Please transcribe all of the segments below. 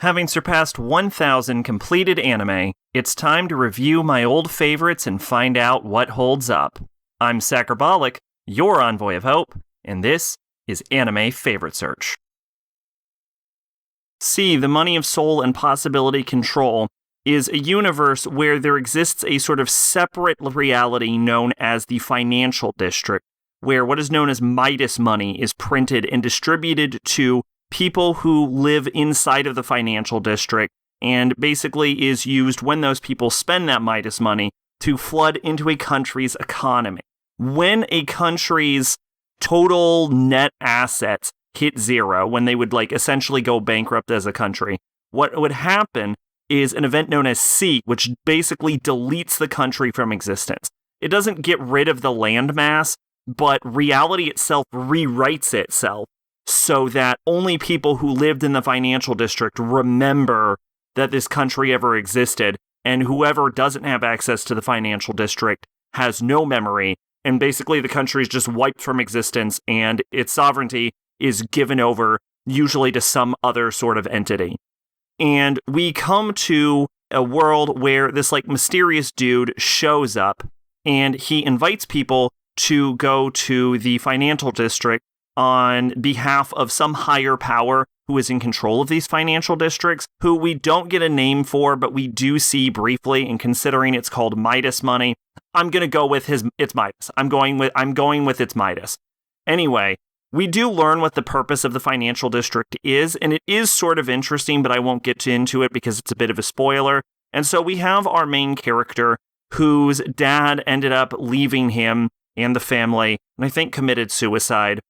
Having surpassed 1,000 completed anime, it's time to review my old favorites and find out what holds up. I'm Sacrabolic, your envoy of hope, and this is Anime Favorite Search. See, the Money of Soul and Possibility Control is a universe where there exists a sort of separate reality known as the Financial District, where what is known as Midas money is printed and distributed to people who live inside of the financial district, and basically is used when those people spend that Midas money to flood into a country's economy. When a country's total net assets hit zero, when they would essentially go bankrupt as a country, what would happen is an event known as C, which basically deletes the country from existence. It doesn't get rid of the landmass, but reality itself rewrites itself so that only people who lived in the financial district remember that this country ever existed, and whoever doesn't have access to the financial district has no memory, and basically the country is just wiped from existence, and its sovereignty is given over, usually to some other sort of entity. And we come to a world where this mysterious dude shows up, and he invites people to go to the financial district on behalf of some higher power who is in control of these financial districts, who we don't get a name for, but we do see briefly, and considering it's called Midas money, I'm going to go with it's Midas. I'm going with it's Midas. Anyway, we do learn what the purpose of the financial district is, and it is sort of interesting, but I won't get into it because it's a bit of a spoiler. And so we have our main character whose dad ended up leaving him and the family, and I think committed suicide.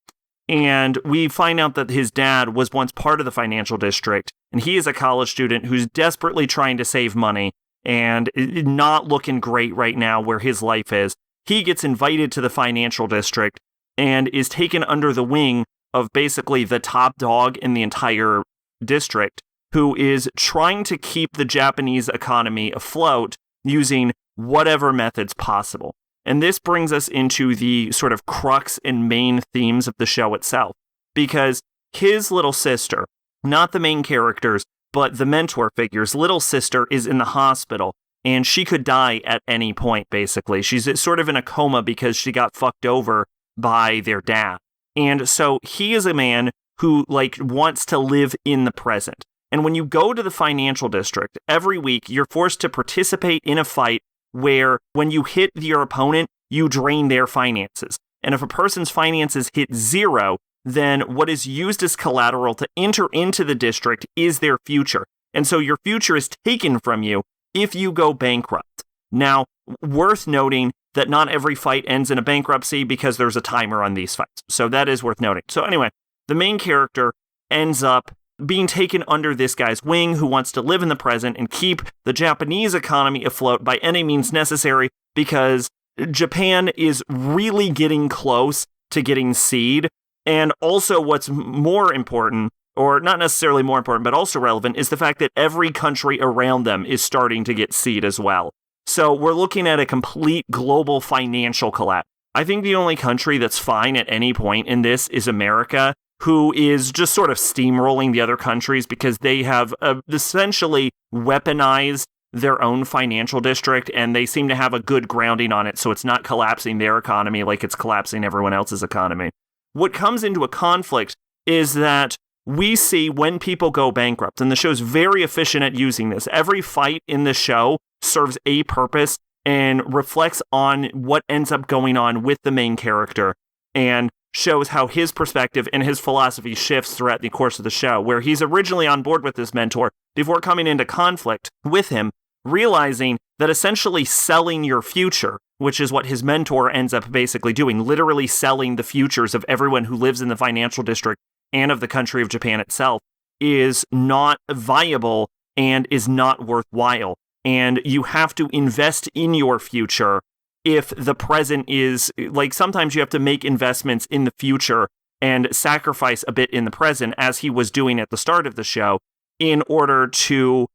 And we find out that his dad was once part of the financial district, and he is a college student who's desperately trying to save money and not looking great right now where his life is. He gets invited to the financial district and is taken under the wing of basically the top dog in the entire district, who is trying to keep the Japanese economy afloat using whatever methods possible. And this brings us into the sort of crux and main themes of the show itself, because his little sister, not the main characters, but the mentor figure's little sister is in the hospital, and she could die at any point, basically. She's sort of in a coma because she got fucked over by their dad. And so he is a man who wants to live in the present. And when you go to the financial district, every week you're forced to participate in a fight where when you hit your opponent, you drain their finances. And if a person's finances hit zero, then what is used as collateral to enter into the district is their future. And so your future is taken from you if you go bankrupt. Now, worth noting that not every fight ends in a bankruptcy because there's a timer on these fights. So that is worth noting. So anyway, the main character ends up being taken under this guy's wing who wants to live in the present and keep the Japanese economy afloat by any means necessary, because Japan is really getting close to getting seed. And also what's more important, or not necessarily more important, but also relevant, is the fact that every country around them is starting to get seed as well. So we're looking at a complete global financial collapse. I think the only country that's fine at any point in this is America, who is just sort of steamrolling the other countries because they have essentially weaponized their own financial district, and they seem to have a good grounding on it, so it's not collapsing their economy like it's collapsing everyone else's economy. What comes into a conflict is that we see when people go bankrupt, and the show's very efficient at using this. Every fight in the show serves a purpose and reflects on what ends up going on with the main character, and shows how his perspective and his philosophy shifts throughout the course of the show, where he's originally on board with this mentor before coming into conflict with him, realizing that essentially selling your future, which is what his mentor ends up basically doing, literally selling the futures of everyone who lives in the financial district and of the country of Japan itself, is not viable and is not worthwhile. And you have to invest in your future if the present is, sometimes you have to make investments in the future and sacrifice a bit in the present, as he was doing at the start of the show, in order to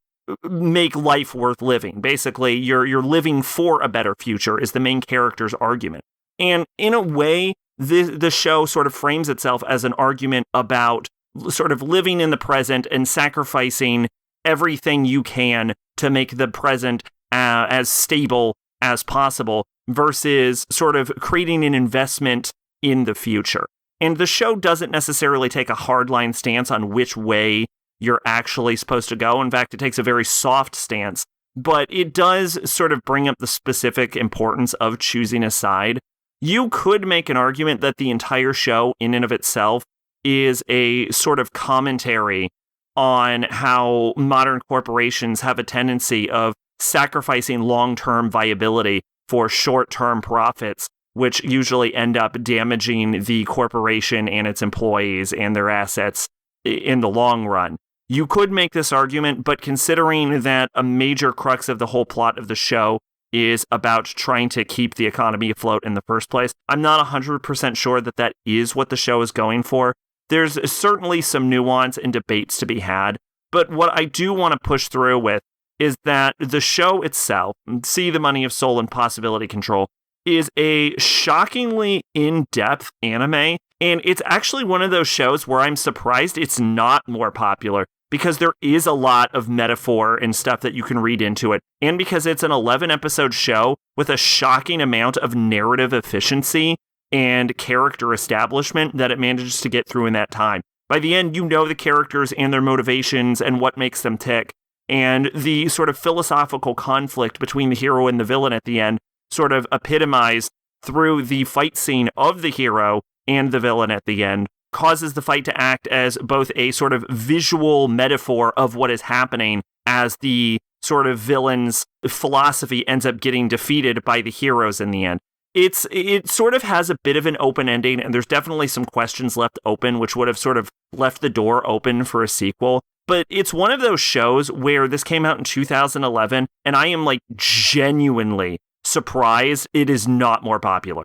make life worth living. Basically, you're living for a better future is the main character's argument. And in a way, the show sort of frames itself as an argument about sort of living in the present and sacrificing everything you can to make the present as stable as possible versus sort of creating an investment in the future. And the show doesn't necessarily take a hardline stance on which way you're actually supposed to go. In fact, it takes a very soft stance, but it does sort of bring up the specific importance of choosing a side. You could make an argument that the entire show in and of itself is a sort of commentary on how modern corporations have a tendency of sacrificing long-term viability for short-term profits, which usually end up damaging the corporation and its employees and their assets in the long run. You could make this argument, but considering that a major crux of the whole plot of the show is about trying to keep the economy afloat in the first place, I'm not 100% sure that that is what the show is going for. There's certainly some nuance and debates to be had, but what I do want to push through with is that the show itself, See the Money of Soul and Possibility Control, is a shockingly in-depth anime, and it's actually one of those shows where I'm surprised it's not more popular, because there is a lot of metaphor and stuff that you can read into it, and because it's an 11-episode show with a shocking amount of narrative efficiency and character establishment that it manages to get through in that time. By the end, you know the characters and their motivations and what makes them tick, and the sort of philosophical conflict between the hero and the villain at the end sort of epitomized through the fight scene of the hero and the villain at the end causes the fight to act as both a sort of visual metaphor of what is happening as the sort of villain's philosophy ends up getting defeated by the heroes in the end. It sort of has a bit of an open ending, and there's definitely some questions left open, which would have sort of left the door open for a sequel. But it's one of those shows where this came out in 2011, and I am like genuinely surprised it is not more popular.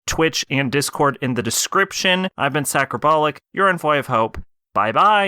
Twitch and Discord in the description. I've been Sacrobolic, your Envoy of Hope. Bye-bye.